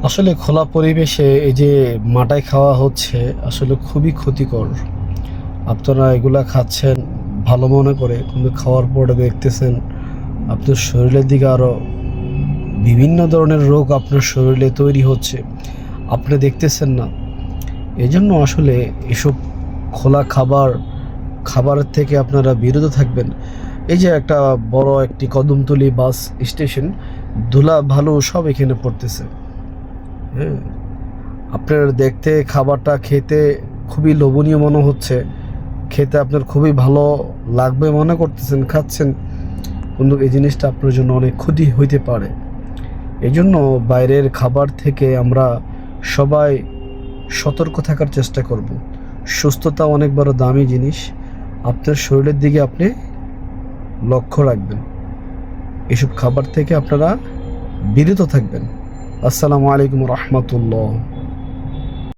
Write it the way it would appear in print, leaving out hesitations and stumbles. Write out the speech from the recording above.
আসলে খোলা পরিবেশে এই যে মাটাই খাওয়া হচ্ছে আসলে খুবই ক্ষতিকর। আপনারা এগুলা খাচ্ছেন ভালো মনে করে, কিন্তু খাওয়ার পরে দেখতেছেন আপনার শরীরের দিকে আরও বিভিন্ন ধরনের রোগ আপনার শরীরে তৈরি হচ্ছে, আপনি দেখতেছেন না। এই জন্য আসলে এসব খোলা খাবারের থেকে আপনারা বিরত থাকবেন। এই যে একটা বড় একটি কদমতলী বাস স্টেশন, ধুলা ভালো সব এখানে পড়তেছে। হ্যাঁ, আপনার দেখতে খাবারটা খেতে খুবই লোভনীয় মনে হচ্ছে, খেতে আপনার খুবই ভালো লাগবে মনে করতেছেন, খাচ্ছেন, কিন্তু এই জিনিসটা আপনার জন্য অনেক ক্ষতি হইতে পারে। এই জন্য বাইরের খাবার থেকে আমরা সবাই সতর্ক থাকার চেষ্টা করব। সুস্থতা অনেক বড় দামি জিনিস, আপনার শরীরের দিকে আপনি লক্ষ্য রাখবেন। এসব খাবার থেকে আপনারা বিরত থাকবেন। আসসালামু আলাইকুম রহমতুল্লাহ।